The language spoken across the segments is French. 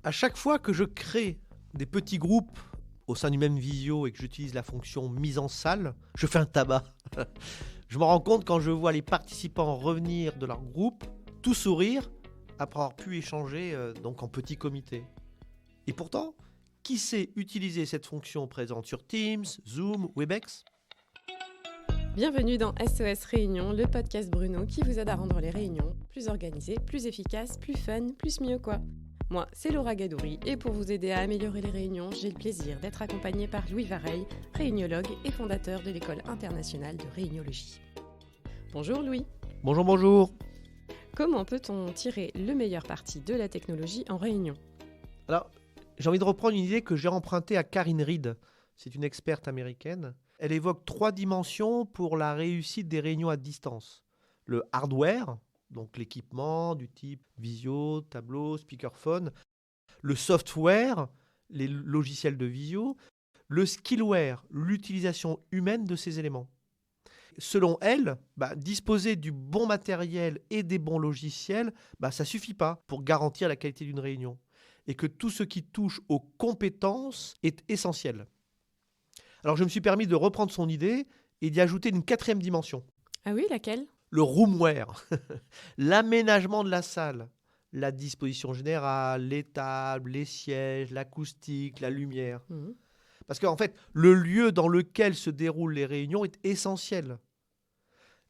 À chaque fois que je crée des petits groupes au sein du même visio et que j'utilise la fonction mise en salle, je fais un tabac. Je me rends compte quand je vois les participants revenir de leur groupe, tout sourire, après avoir pu échanger donc en petit comité. Et pourtant, qui sait utiliser cette fonction présente sur Teams, Zoom, Webex ? Bienvenue dans SOS Réunion, le podcast Bruno qui vous aide à rendre les réunions plus organisées, plus efficaces, plus fun, plus mieux quoi. Moi, c'est Laura Gadouri et pour vous aider à améliorer les réunions, j'ai le plaisir d'être accompagnée par Louis Vareille, réuniologue et fondateur de l'École internationale de réuniologie. Bonjour Louis. Bonjour, bonjour. Comment peut-on tirer le meilleur parti de la technologie en réunion ? Alors, j'ai envie de reprendre une idée que j'ai empruntée à Karine Reed. C'est une experte américaine. Elle évoque 3 dimensions pour la réussite des réunions à distance. Le hardware, donc l'équipement du type visio, tableau, speakerphone. Le software, les logiciels de visio. Le skillware, l'utilisation humaine de ces éléments. Selon elle, disposer du bon matériel et des bons logiciels, ça ne suffit pas pour garantir la qualité d'une réunion. Et que tout ce qui touche aux compétences est essentiel. Alors je me suis permis de reprendre son idée et d'y ajouter une 4e dimension. Ah oui, laquelle ? Le roomware, l'aménagement de la salle, la disposition générale, les tables, les sièges, l'acoustique, la lumière. Parce qu'en fait, le lieu dans lequel se déroulent les réunions est essentiel.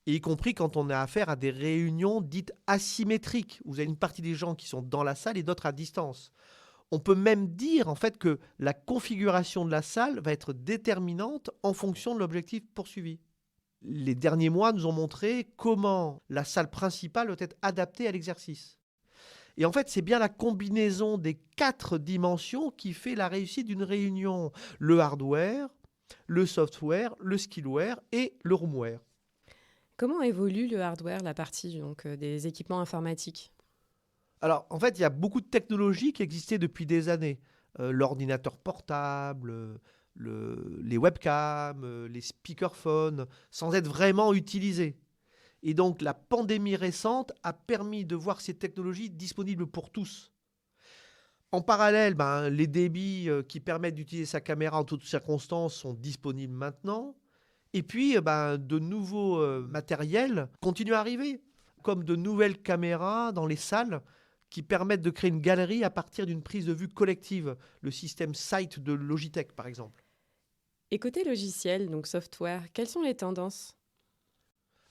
Et y compris quand on a affaire à des réunions dites asymétriques, où vous avez une partie des gens qui sont dans la salle et d'autres à distance. On peut même dire en fait que la configuration de la salle va être déterminante en fonction de l'objectif poursuivi. Les derniers mois nous ont montré comment la salle principale doit être adaptée à l'exercice. Et en fait, c'est bien la combinaison des 4 dimensions qui fait la réussite d'une réunion. Le hardware, le software, le skillware et le roomware. Comment évolue le hardware, la partie des équipements informatiques ? Alors, en fait, il y a beaucoup de technologies qui existaient depuis des années. L'ordinateur portable, les webcams, les speakerphones, sans être vraiment utilisées. Et donc, la pandémie récente a permis de voir ces technologies disponibles pour tous. En parallèle, les débits qui permettent d'utiliser sa caméra en toutes circonstances sont disponibles maintenant. Et puis, de nouveaux matériels continuent à arriver, comme de nouvelles caméras dans les salles qui permettent de créer une galerie à partir d'une prise de vue collective, le système Sight de Logitech, par exemple. Et côté logiciel, donc software, quelles sont les tendances ?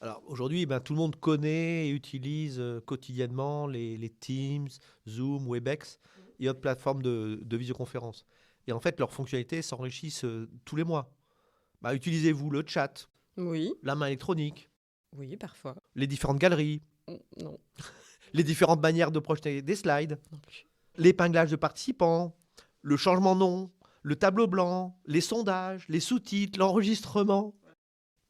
Alors aujourd'hui, tout le monde connaît et utilise quotidiennement les Teams, Zoom, Webex et autres plateformes de visioconférence. Et en fait, leurs fonctionnalités s'enrichissent tous les mois. Utilisez-vous le chat, Oui. la main électronique, Oui, parfois. les différentes galeries, Non. les différentes manières de projeter des slides, Non plus. l'épinglage de participants, le changement de nom, le tableau blanc, les sondages, les sous-titres, l'enregistrement.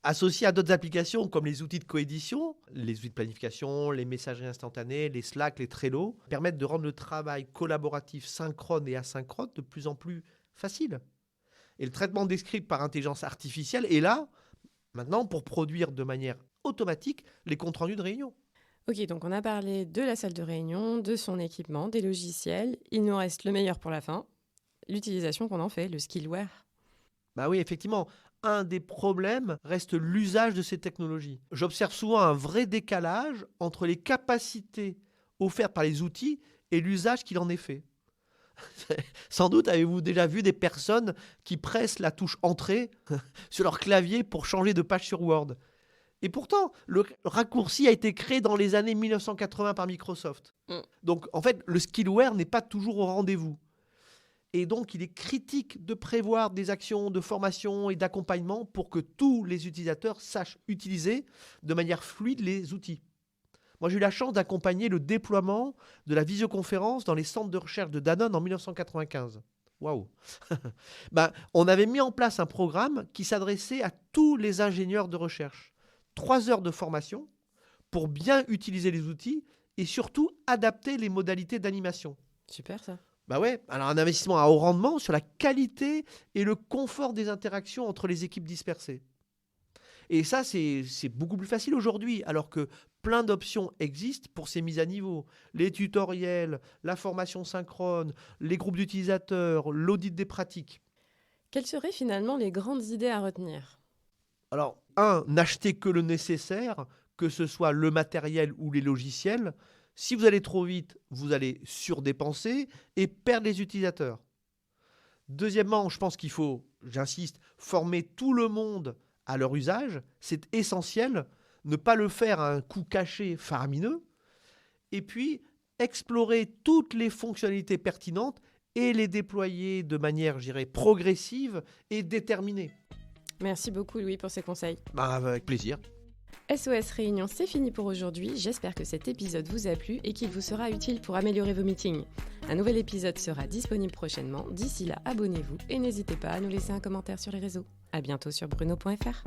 Associés à d'autres applications comme les outils de coédition, les outils de planification, les messageries instantanées, les Slack, les Trello, permettent de rendre le travail collaboratif synchrone et asynchrone de plus en plus facile. Et le traitement des scripts par intelligence artificielle est là, maintenant, pour produire de manière automatique les comptes rendus de réunion. Ok, donc on a parlé de la salle de réunion, de son équipement, des logiciels. Il nous reste le meilleur pour la fin, l'utilisation qu'on en fait, le skillware. Oui, effectivement. Un des problèmes reste l'usage de ces technologies. J'observe souvent un vrai décalage entre les capacités offertes par les outils et l'usage qu'il en est fait. Sans doute avez-vous déjà vu des personnes qui pressent la touche Entrée sur leur clavier pour changer de page sur Word. Et pourtant, le raccourci a été créé dans les années 1980 par Microsoft. Donc, en fait, le skillware n'est pas toujours au rendez-vous. Et donc, il est critique de prévoir des actions de formation et d'accompagnement pour que tous les utilisateurs sachent utiliser de manière fluide les outils. Moi, j'ai eu la chance d'accompagner le déploiement de la visioconférence dans les centres de recherche de Danone en 1995. Waouh. On avait mis en place un programme qui s'adressait à tous les ingénieurs de recherche. 3 heures de formation pour bien utiliser les outils et surtout adapter les modalités d'animation. Super ça. Alors un investissement à haut rendement sur la qualité et le confort des interactions entre les équipes dispersées. Et ça, c'est beaucoup plus facile aujourd'hui, alors que plein d'options existent pour ces mises à niveau. Les tutoriels, la formation synchrone, les groupes d'utilisateurs, l'audit des pratiques. Quelles seraient finalement les grandes idées à retenir ? Alors, n'achetez que le nécessaire, que ce soit le matériel ou les logiciels. Si vous allez trop vite, vous allez surdépenser et perdre les utilisateurs. Deuxièmement, je pense qu'il faut, j'insiste, former tout le monde à leur usage. C'est essentiel. Ne pas le faire à un coût caché faramineux. Et puis, explorer toutes les fonctionnalités pertinentes et les déployer de manière, je dirais, progressive et déterminée. Merci beaucoup Louis pour ces conseils. Avec plaisir. SOS Réunion, c'est fini pour aujourd'hui. J'espère que cet épisode vous a plu et qu'il vous sera utile pour améliorer vos meetings. Un nouvel épisode sera disponible prochainement. D'ici là, abonnez-vous et n'hésitez pas à nous laisser un commentaire sur les réseaux. À bientôt sur bruno.fr.